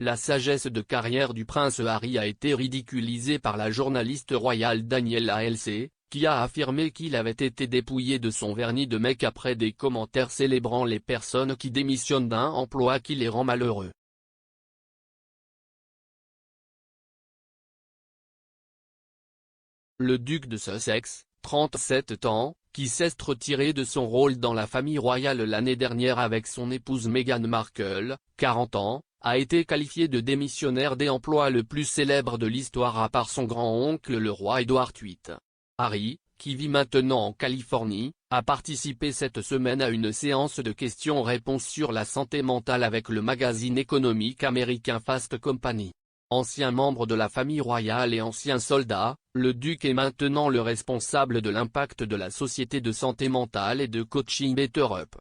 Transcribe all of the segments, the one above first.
La sagesse de carrière du prince Harry a été ridiculisée par la journaliste royale Daniela Halsey, qui a affirmé qu'il avait été dépouillé de son vernis de mec après des commentaires célébrant les personnes qui démissionnent d'un emploi qui les rend malheureux. Le duc de Sussex, 37 ans, qui s'est retiré de son rôle dans la famille royale l'année dernière avec son épouse Meghan Markle, 40 ans, a été qualifié de démissionnaire des emplois le plus célèbre de l'histoire à part son grand-oncle le roi Édouard VIII. Harry, qui vit maintenant en Californie, a participé cette semaine à une séance de questions-réponses sur la santé mentale avec le magazine économique américain Fast Company. Ancien membre de la famille royale et ancien soldat, le duc est maintenant le responsable de l'impact de la société de santé mentale et de coaching BetterUp.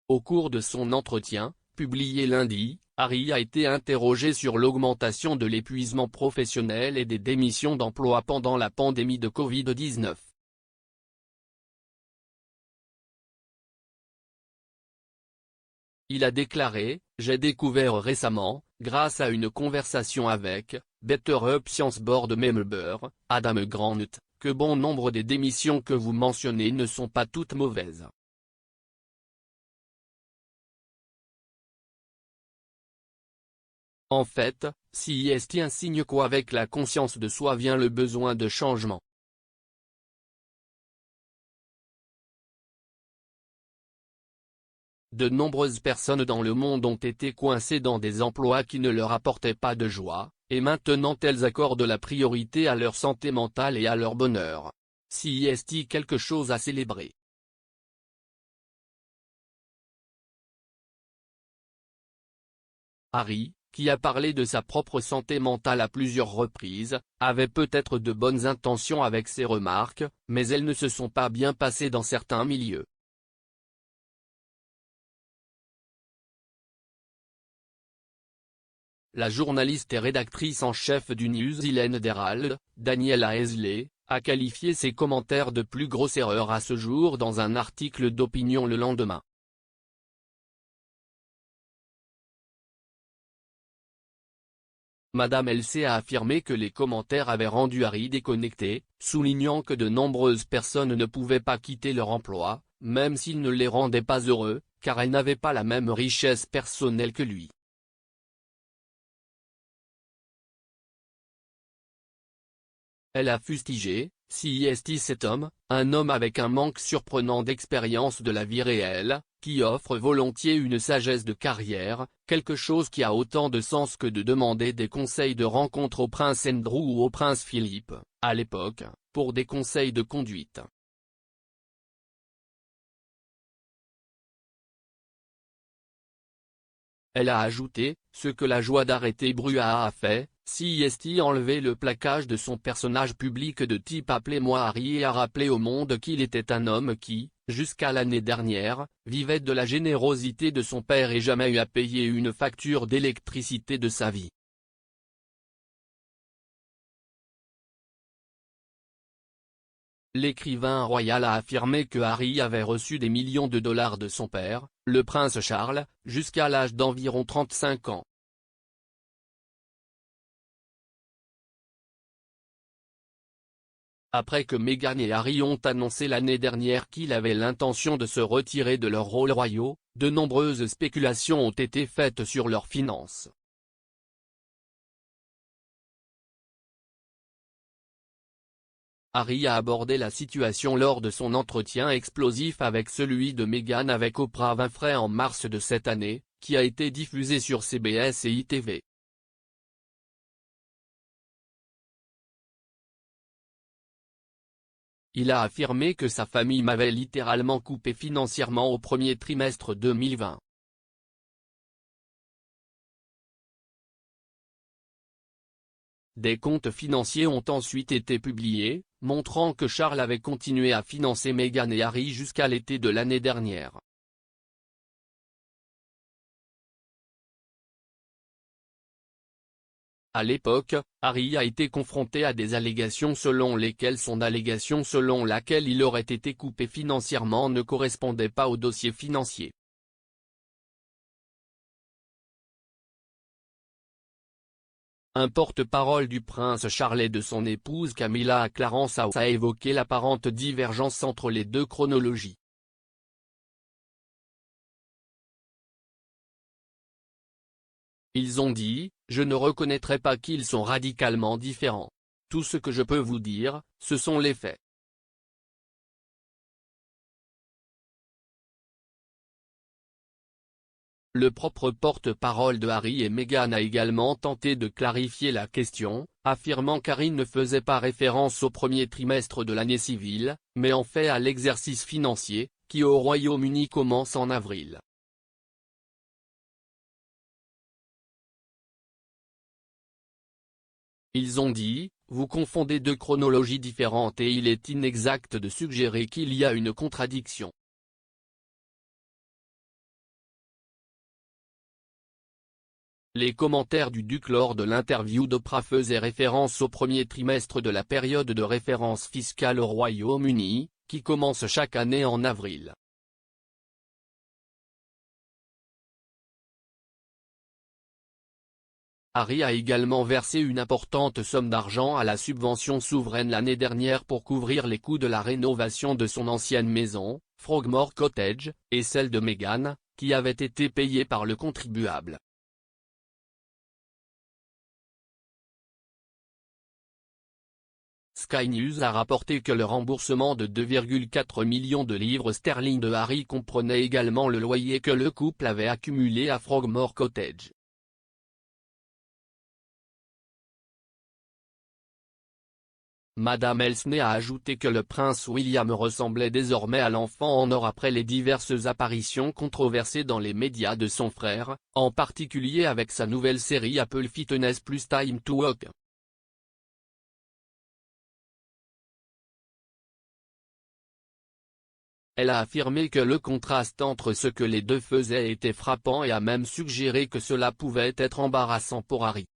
Au cours de son entretien, publié lundi, Harry a été interrogé sur l'augmentation de l'épuisement professionnel et des démissions d'emploi pendant la pandémie de Covid-19. Il a déclaré « J'ai découvert récemment, grâce à une conversation avec BetterUp Science Board Member, Adam Grant, que bon nombre des démissions que vous mentionnez ne sont pas toutes mauvaises. En fait, si est un signe qu'avec la conscience de soi vient le besoin de changement. De nombreuses personnes dans le monde ont été coincées dans des emplois qui ne leur apportaient pas de joie, et maintenant elles accordent la priorité à leur santé mentale et à leur bonheur. Si est quelque chose à célébrer. Harry, qui a parlé de sa propre santé mentale à plusieurs reprises, avait peut-être de bonnes intentions avec ses remarques, mais elles ne se sont pas bien passées dans certains milieux. La journaliste et rédactrice en chef du New Zealand Herald, Daniela Halsey, a qualifié ses commentaires de plus grosse erreur à ce jour dans un article d'opinion le lendemain. Madame Halsey a affirmé que les commentaires avaient rendu Harry déconnecté, soulignant que de nombreuses personnes ne pouvaient pas quitter leur emploi, même s'ils ne les rendaient pas heureux, car elles n'avaient pas la même richesse personnelle que lui. Elle a fustigé, si cet homme, un homme avec un manque surprenant d'expérience de la vie réelle, qui offre volontiers une sagesse de carrière, quelque chose qui a autant de sens que de demander des conseils de rencontre au prince Andrew ou au prince Philippe, à l'époque, pour des conseils de conduite. Elle a ajouté, ce que la joie d'arrêter Bruhá a fait, si enlever le plaquage de son personnage public de type appelez-moi Harry et a rappelé au monde qu'il était un homme qui, jusqu'à l'année dernière, vivait de la générosité de son père et jamais eu à payer une facture d'électricité de sa vie. L'écrivain royal a affirmé que Harry avait reçu des millions de dollars de son père, le prince Charles, jusqu'à l'âge d'environ 35 ans. Après que Meghan et Harry ont annoncé l'année dernière qu'ils avaient l'intention de se retirer de leurs rôles royaux, de nombreuses spéculations ont été faites sur leurs finances. Harry a abordé la situation lors de son entretien explosif avec celui de Meghan avec Oprah Winfrey en mars de cette année, qui a été diffusé sur CBS et ITV. Il a affirmé que sa famille m'avait littéralement coupé financièrement au premier trimestre 2020. Des comptes financiers ont ensuite été publiés, montrant que Charles avait continué à financer Meghan et Harry jusqu'à l'été de l'année dernière. À l'époque, Harry a été confronté à des allégations selon lesquelles il aurait été coupé financièrement ne correspondait pas au dossier financier. Un porte-parole du prince Charles et de son épouse Camilla Clarence House a évoqué l'apparente divergence entre les deux chronologies. Ils ont dit, je ne reconnaîtrai pas qu'ils sont radicalement différents. Tout ce que je peux vous dire, ce sont les faits. Le propre porte-parole de Harry et Meghan a également tenté de clarifier la question, affirmant qu'Harry ne faisait pas référence au premier trimestre de l'année civile, mais en fait à l'exercice financier, qui au Royaume-Uni commence en avril. Ils ont dit, vous confondez deux chronologies différentes et il est inexact de suggérer qu'il y a une contradiction. Les commentaires du duc lors de l'interview d'Oprah faisaient référence au premier trimestre de la période de référence fiscale au Royaume-Uni, qui commence chaque année en avril. Harry a également versé une importante somme d'argent à la subvention souveraine l'année dernière pour couvrir les coûts de la rénovation de son ancienne maison, Frogmore Cottage, et celle de Meghan, qui avait été payée par le contribuable. Sky News a rapporté que le remboursement de 2,4 millions de livres sterling de Harry comprenait également le loyer que le couple avait accumulé à Frogmore Cottage. Madame Elsney a ajouté que le prince William ressemblait désormais à l'enfant en or après les diverses apparitions controversées dans les médias de son frère, en particulier avec sa nouvelle série Apple Fitness plus Time to Walk. Elle a affirmé que le contraste entre ce que les deux faisaient était frappant et a même suggéré que cela pouvait être embarrassant pour Harry.